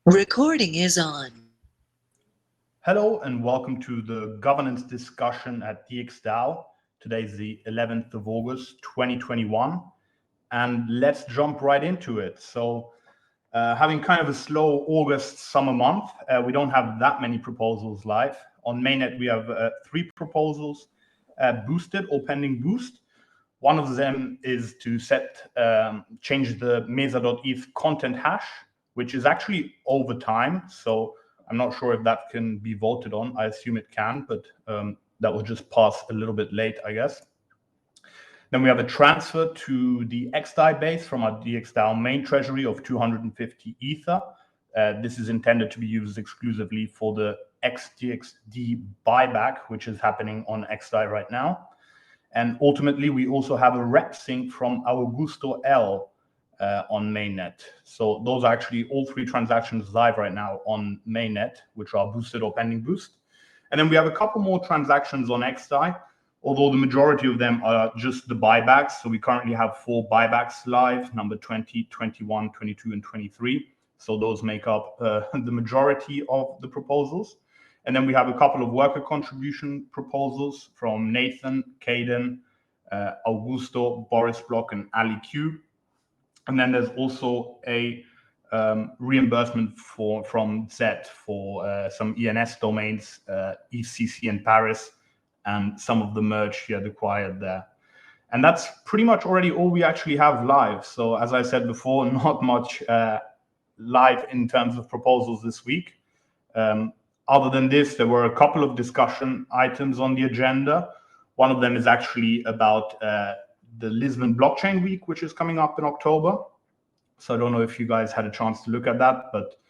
Recording is on. Hello and welcome to the governance discussion at DXgov. Today is the 11th of August, 2021, and let's jump right into it. Having kind of a slow August summer month, we don't have that many proposals live. On mainnet, we have three proposals boosted or pending boost. One of them is to change the mesa.eth content hash, which is actually over time. So I'm not sure if that can be voted on. I assume it can, but that will just pass a little bit late, I guess. Then we have a transfer to the XDAI base from our DXDAO main treasury of 250 Ether. This is intended to be used exclusively for the XDXD buyback, which is happening on XDAI right now. And ultimately, we also have a rep sync from Augusto L on mainnet. So those are actually all three transactions live right now on mainnet, which are boosted or pending boost. And then we have a couple more transactions on XDAI, although the majority of them are just the buybacks. So we currently have 4 buybacks live, number 20, 21, 22, and 23. So those make up the majority of the proposals. And then we have a couple of worker contribution proposals from Nathan, Caden, Augusto, Boris Block, and Ali Q. And then there's also a reimbursement from Zet for some ENS domains, ECC in Paris, and some of the merge he had acquired there. And that's pretty much already all we actually have live. So as I said before, not much live in terms of proposals this week. Other than this, there were a couple of discussion items on the agenda. One of them is actually about the Lisbon Blockchain Week, which is coming up in October. So I don't know if you guys had a chance to look at that, but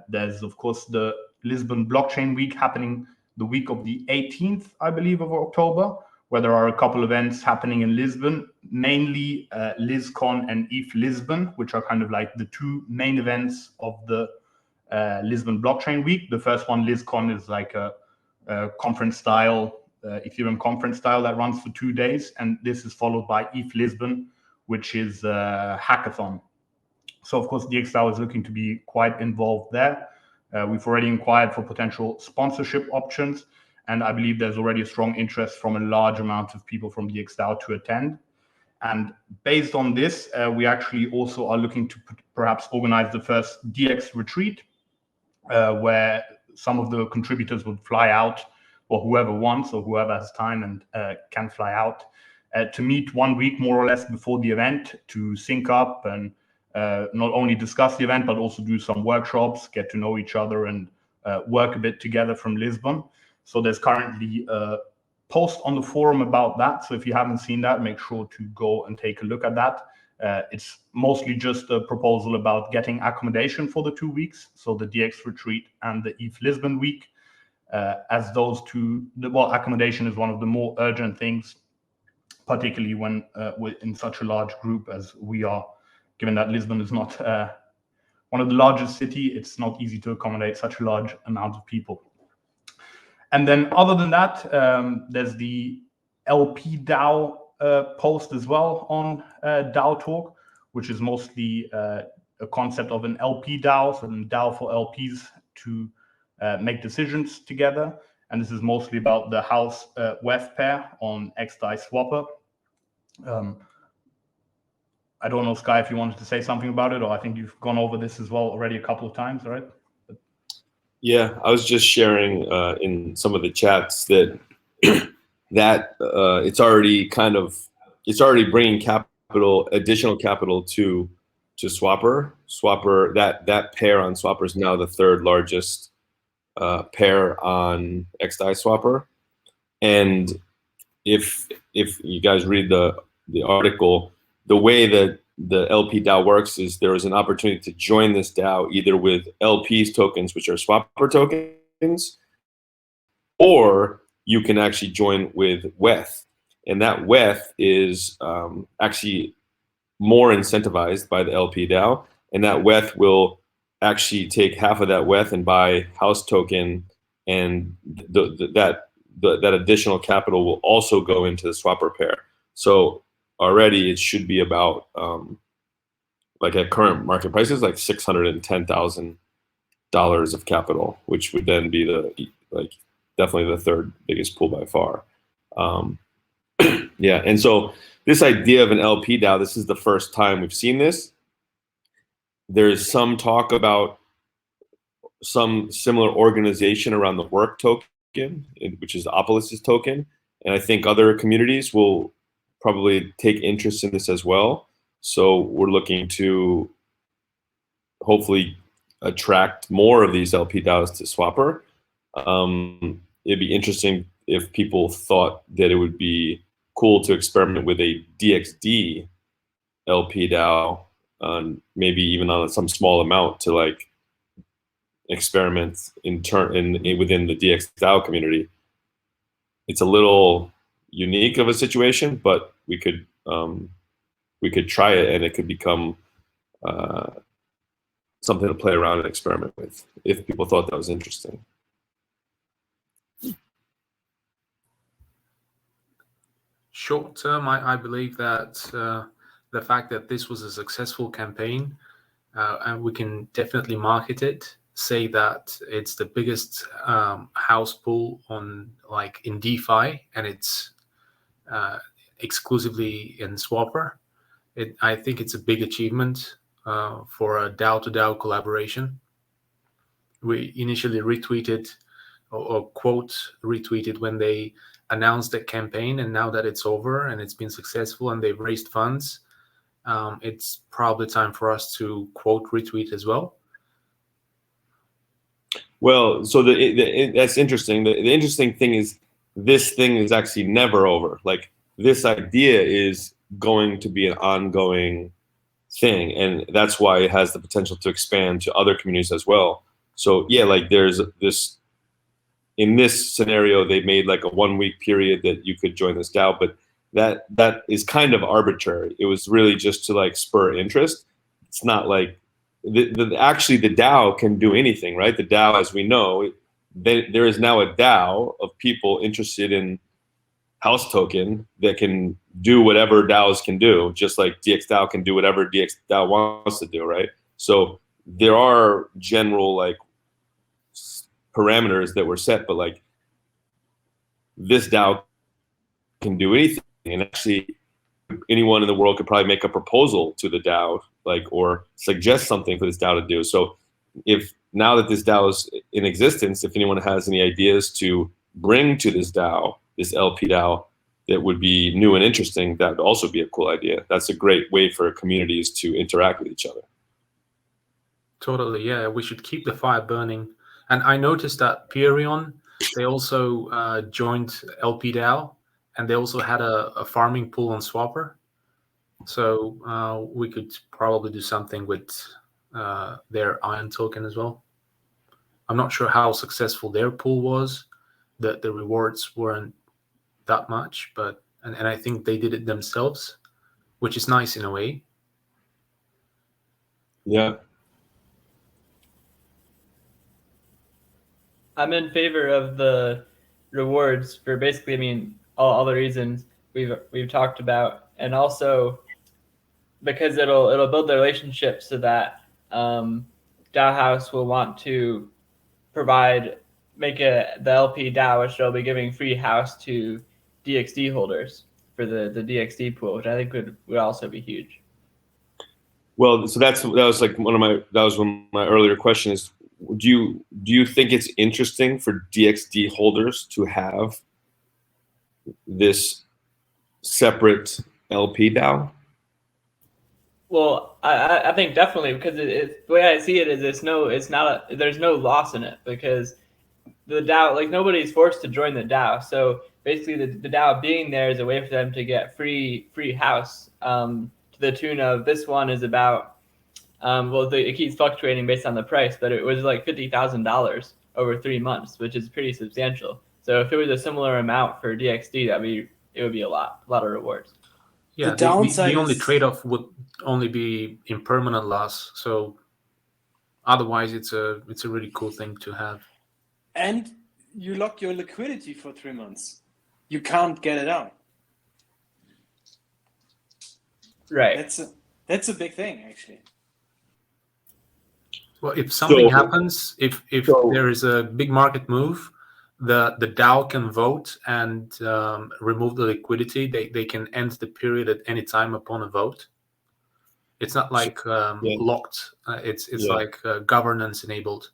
there's, of course, the Lisbon Blockchain Week happening the week of the 18th, I believe, of October, where there are a couple of events happening in Lisbon, mainly LizCon and ETH Lisbon, which are kind of like the two main events of the Lisbon Blockchain Week. The first one, LizCon, is like a conference style, Ethereum conference style that runs for 2 days. And this is followed by ETH Lisbon, which is a hackathon. So, of course, DXgov is looking to be quite involved there. We've already inquired for potential sponsorship options. And I believe there's already a strong interest from a large amount of people from DXgov to attend. And based on this, we actually also are looking to perhaps organize the first DX retreat, where some of the contributors would fly out, or whoever wants or whoever has time and can fly out, to meet 1 week more or less before the event to sync up and not only discuss the event, but also do some workshops, get to know each other, and work a bit together from Lisbon. So there's currently a post on the forum about that. So if you haven't seen that, make sure to go and take a look at that. It's mostly just a proposal about getting accommodation for the 2 weeks, so the DX retreat and the ETH Lisbon week, as those two, well, accommodation is one of the more urgent things, particularly when we're in such a large group as we are, given that Lisbon is not one of the largest cities. It's not easy to accommodate such a large amount of people. And then other than that, there's the LP DAO post as well on DAO Talk, which is mostly a concept of an LP DAO, so a DAO for LPs to make decisions together. And this is mostly about the house WEF pair on XDAI Swapper. I don't know, Sky, if you wanted to say something about it, or I think you've gone over this as well already a couple of times, right? Yeah, I was just sharing in some of the chats that it's already bringing additional capital to Swapper. Swapper, that pair on Swapper is now the third largest pair on XDAI Swapper. And if you guys read the article, the way that the LP DAO works is there is an opportunity to join this DAO either with LP's tokens, which are Swapper tokens, or you can actually join with WETH. And that WETH is actually more incentivized by the LP DAO. And that WETH will actually take half of that WETH and buy house token, and that additional capital will also go into the Swapper pair. So already it should be about like at current market prices, like 610,000 dollars of capital, which would then be definitely the third biggest pool by far. Yeah, and so this idea of an LP DAO, this is the first time we've seen this. There's some talk about some similar organization around the work token, which is Opolis's token, and I think other communities will probably take interest in this as well. So we're looking to hopefully attract more of these LP DAOs to Swapper. It'd be interesting if people thought that it would be cool to experiment with a DXD LP DAO, maybe even on some small amount to like experiment within the DXDAO community. It's a little unique of a situation, but we could try it, and it could become something to play around and experiment with if people thought that was interesting. Short term, I believe that the fact that this was a successful campaign, and we can definitely market it, say that it's the biggest house pool in DeFi, and it's exclusively in Swapper. I think it's a big achievement for a DAO-to-DAO collaboration. We initially retweeted or quote retweeted when they announced the campaign, and now that it's over and it's been successful and they've raised funds, it's probably time for us to quote retweet as well. Well, so that's interesting. The interesting thing is this thing is actually never over. Like, this idea is going to be an ongoing thing, and that's why it has the potential to expand to other communities as well. So yeah, like there's this, in this scenario, they made like a 1 week period that you could join this DAO, but that is kind of arbitrary. It was really just to like spur interest. It's not like actually the DAO can do anything, right? The DAO, as we know, there is now a DAO of people interested in house token that can do whatever DAOs can do, just like DXDAO can do whatever DXDAO wants to do, right? So there are general like parameters that were set, but like this DAO can do anything, and actually anyone in the world could probably make a proposal to the DAO, like, or suggest something for this DAO to do. So if now that this DAO is in existence, if anyone has any ideas to bring to this DAO, this LP DAO, that would be new and interesting, that would also be a cool idea. That's a great way for communities to interact with each other. Totally, yeah. We should keep the fire burning. And I noticed that Perion, they also joined LP DAO, and they also had a farming pool on Swapper. So we could probably do something with their Iron token as well. I'm not sure how successful their pool was. The rewards weren't that much, but and I think they did it themselves, which is nice in a way. Yeah. I'm in favor of the rewards for basically, I mean, all the reasons we've talked about, and also because it'll build the relationship so that DAO House will want to make the LP DAO, which they'll be giving free house to DXD holders for the DXD pool, which I think would also be huge. Well, so that was one of my earlier questions. Do you think it's interesting for DXD holders to have this separate LP DAO? Well, I think definitely, because the way I see it is there's no loss in it, because the DAO, like, nobody's forced to join the DAO. So basically the DAO being there is a way for them to get free house, to the tune of, this one is about, it keeps fluctuating based on the price, but it was like $50,000 over 3 months, which is pretty substantial. So if it was a similar amount for DXD, it would be a lot of rewards. Yeah, the only trade-off would only be impermanent loss. So otherwise, it's a really cool thing to have. And you lock your liquidity for 3 months. You can't get it out. Right. That's a big thing, actually. Well, if something So- happens, if so- there is a big market move, the DAO can vote and remove the liquidity. They can end the period at any time upon a vote. It's not like yeah. locked. It's Yeah. like governance enabled.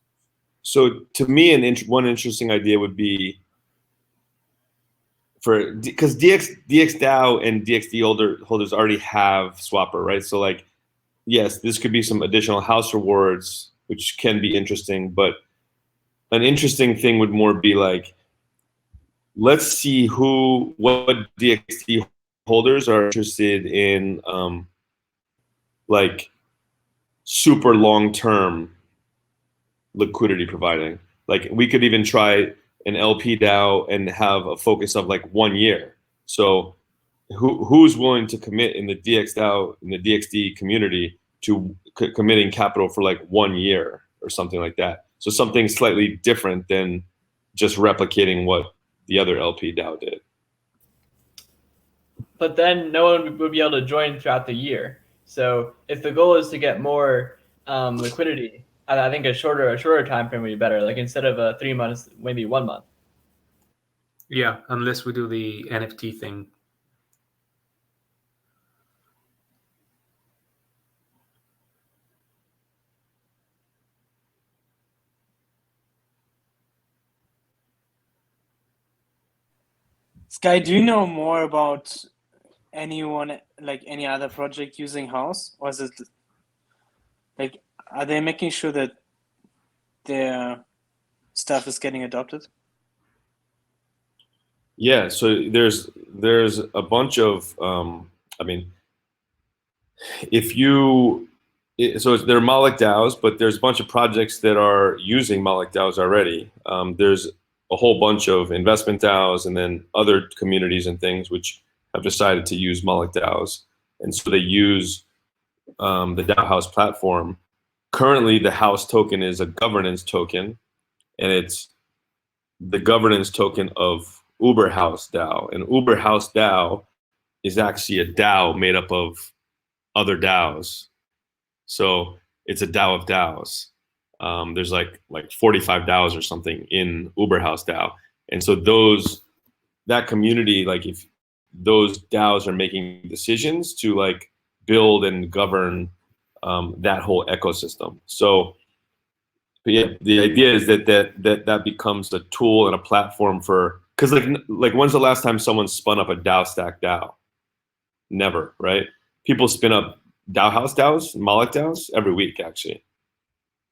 So to me, one interesting idea would be because DXDAO and DXD holders already have Swapper, right? So like, yes, this could be some additional house rewards, which can be interesting, but an interesting thing would more be like, let's see what DXD holders are interested in, like super long-term liquidity providing. Like we could even try an LP DAO and have a focus of like 1 year. So who's willing to commit in the DXDAO, in the DXD community to committing capital for like 1 year or something like that? So something slightly different than just replicating what the other LP DAO did. But then no one would be able to join throughout the year. So if the goal is to get more liquidity, I think a shorter time frame would be better. Like instead of 3 months, maybe 1 month. Yeah, unless we do the NFT thing. Sky, do you know more about anyone, like any other project using House? Or is it like, are they making sure that their stuff is getting adopted? Yeah, so there's a bunch of I mean, there are Moloch DAOs, but there's a bunch of projects that are using Moloch DAOs already. There's a whole bunch of investment DAOs and then other communities and things which have decided to use Moloch DAOs, and so they use the DAO House platform. Currently, the House token is a governance token, and it's the governance token of Uber House DAO, and Uber House DAO is actually a DAO made up of other DAOs. So it's a DAO of DAOs. There's like 45 DAOs or something in Uber House DAO, and so that community, like if those DAOs are making decisions to like build and govern that whole ecosystem. So but yeah, the idea is that becomes a tool and a platform for, because like when's the last time someone spun up a DAO stack DAO? Never, right? People spin up DAO House DAOs, Moloch DAOs every week actually.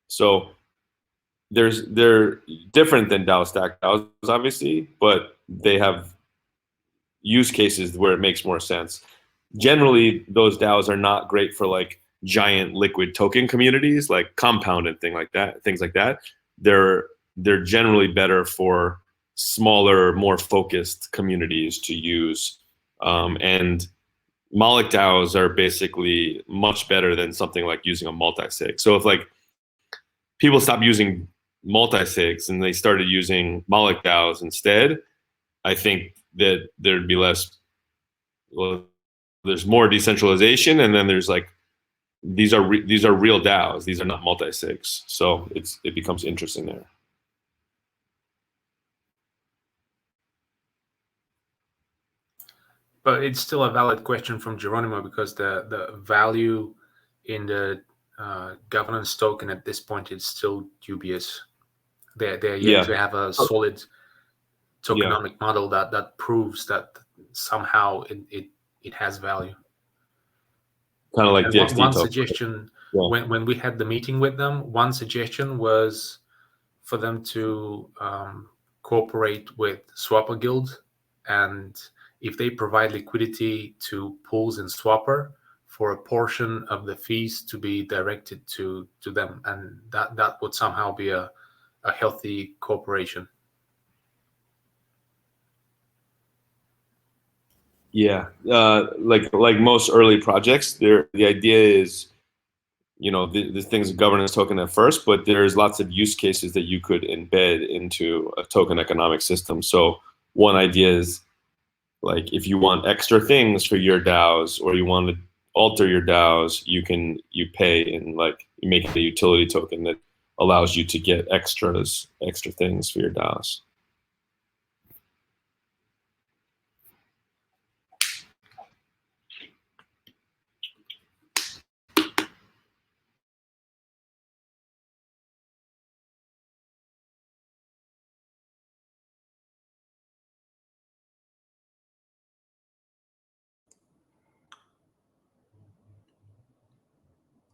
So they're different than DAO stack DAOs obviously, but they have use cases where it makes more sense. Generally, those DAOs are not great for like giant liquid token communities like Compound and things like that. They're generally better for smaller, more focused communities to use. And Moloch DAOs are basically much better than something like using a multi-sig. So if like people stop using multi-sigs and they started using Moloch DAOs instead, I think that there'd be there's more decentralization, and then there's like these are real DAOs. These are not multi-sigs, so it becomes interesting there. But it's still a valid question from Geronimo, because the value in the governance token at this point is still dubious. They're yet to have a solid tokenomic model that proves that somehow it has value. Kind of like DXD one token. suggestion when we had the meeting with them, one suggestion was for them to cooperate with Swapper Guild, and if they provide liquidity to pools in Swapper, for a portion of the fees to be directed to them, and that would somehow be a healthy cooperation. Yeah, like most early projects, the idea is, this thing's a governance token at first, but there's lots of use cases that you could embed into a token economic system. So one idea is, like, if you want extra things for your DAOs, or you want to alter your DAOs, you pay and like you make it a utility token that allows you to get extra things for your DAOs.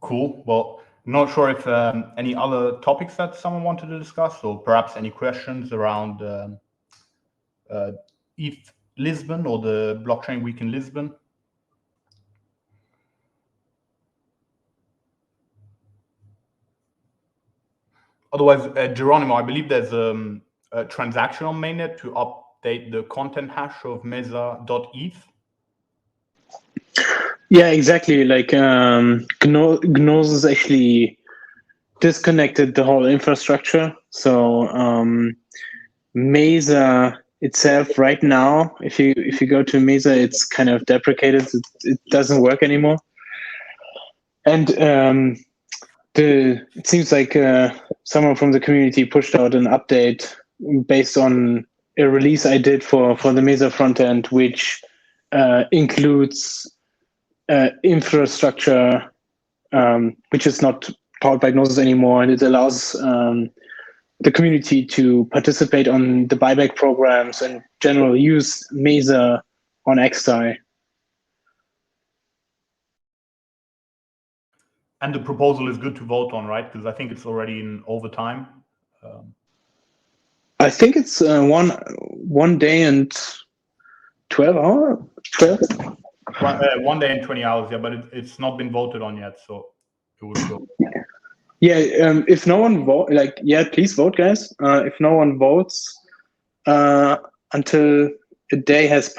Cool. Well, not sure if any other topics that someone wanted to discuss, or perhaps any questions around ETH Lisbon or the blockchain week in Lisbon. Otherwise, Geronimo, I believe there's a transaction on mainnet to update the content hash of mesa.eth. Yeah, exactly. Like Gnosis actually disconnected the whole infrastructure. So Mesa itself right now, if you go to Mesa, it's kind of deprecated. It doesn't work anymore. And it seems like someone from the community pushed out an update based on a release I did for the Mesa frontend, which includes infrastructure which is not powered by Gnosis anymore, and it allows the community to participate on the buyback programs and general use Mesa on XDAI. And the proposal is good to vote on, right? Because I think it's already in overtime. I think it's 1 day and 12 hours. 12. 1 day and 20 hours, yeah, but it's not been voted on yet, so it would go. Yeah, if no one vote, please vote, guys. If no one votes until a day has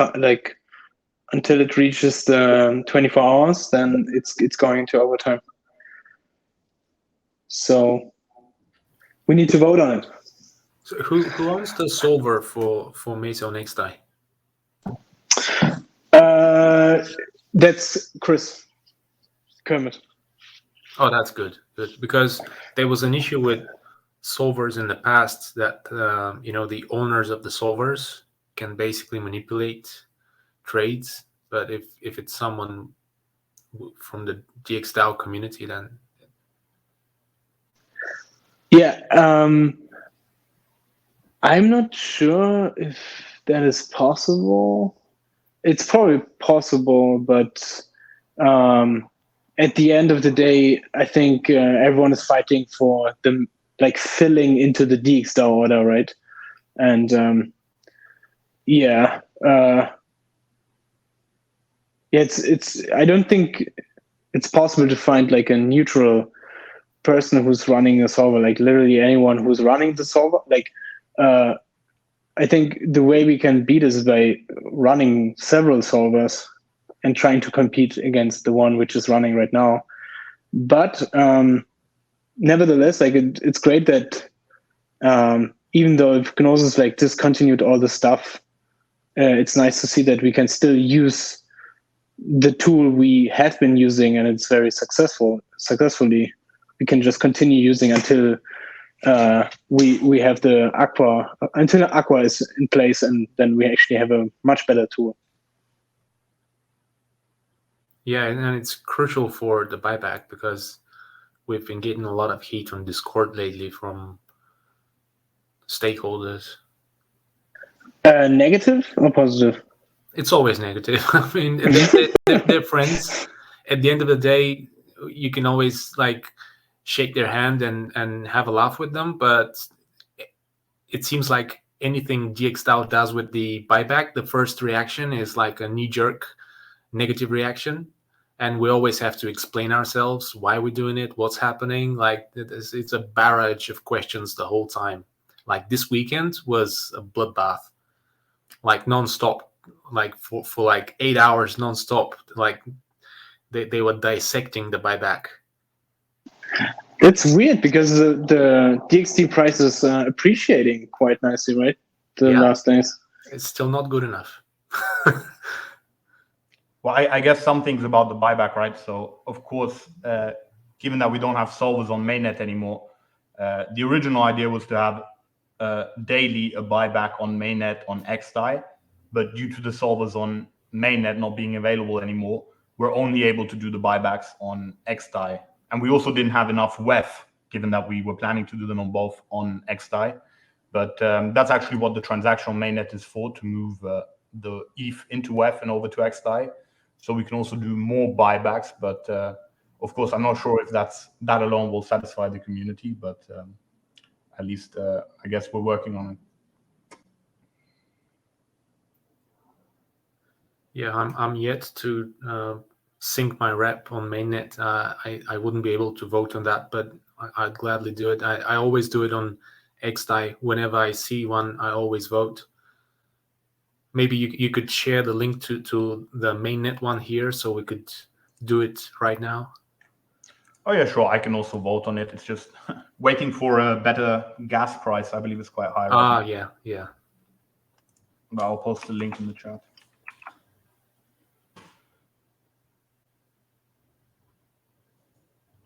until it reaches the 24 hours, then it's going into overtime. So we need to vote on it. So who owns the solver for Mesa on XDAI? That's Chris Kermit. Oh, that's good. Because there was an issue with solvers in the past that the owners of the solvers can basically manipulate trades, but if it's someone from the DXDAO community, then yeah, I'm not sure if that is possible. It's probably possible, but at the end of the day, I think everyone is fighting for the filling into the DXDAO order, right? And it's. I don't think it's possible to find a neutral person who's running a solver, literally anyone who's running the solver. I think the way we can beat is by running several solvers and trying to compete against the one which is running right now. But nevertheless, it's great that even though if Gnosis discontinued all the stuff, it's nice to see that we can still use the tool we have been using, and it's very successfully. We can just continue using until we have the Aqua, until Aqua is in place, and then we actually have a much better tool. Yeah, and it's crucial for the buyback because we've been getting a lot of heat on Discord lately from stakeholders. Negative or positive? It's always negative. I mean, they're friends. At the end of the day, you can always shake their hand and have a laugh with them, but it seems like anything DXDAO does with the buyback, the first reaction is a knee-jerk negative reaction, and we always have to explain ourselves why we're doing it, what's happening. It's a barrage of questions the whole time. This weekend was a bloodbath, non-stop, for 8 hours non-stop. They were dissecting the buyback. It's weird because the DXT price is appreciating quite nicely, right? The last days. It's still not good enough. Well, I guess some things about the buyback, right? So, of course, given that we don't have solvers on mainnet anymore, the original idea was to have daily a buyback on mainnet on XDAI, but due to the solvers on mainnet not being available anymore, we're only able to do the buybacks on XDAI. And we also didn't have enough WEF, given that we were planning to do them on both on XDAI. But that's actually what the transactional mainnet is for, to move the ETH into WEF and over to XDAI. So we can also do more buybacks, but of course, I'm not sure if that alone will satisfy the community, but at least I guess we're working on it. Yeah, I'm yet to sync my rep on mainnet. I wouldn't be able to vote on that, but I'd gladly do it. I always do it on XDAI. Whenever I see one, I always vote. Maybe you could share the link to the mainnet one here, so we could do it right now. Oh yeah, sure. I can also vote on it. It's just waiting for a better gas price. I believe it's quite high right now. Yeah. But I'll post the link in the chat.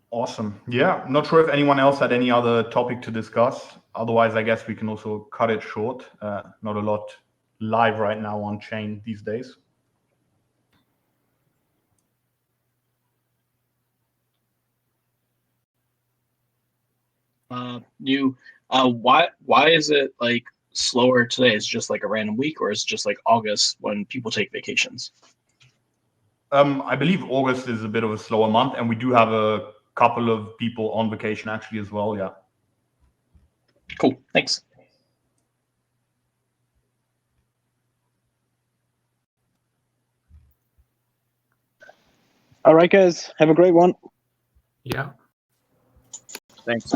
Awesome. Yeah, not sure if anyone else had any other topic to discuss. Otherwise, I guess we can also cut it short. Not a lot live right now on chain these days. Why is it like slower today? Is it just like a random week, or is it just like August when people take vacations? I believe August is a bit of a slower month, and we do have a couple of people on vacation actually as well. Yeah. Cool. Thanks. All right, guys. Have a great one. Yeah. Thanks.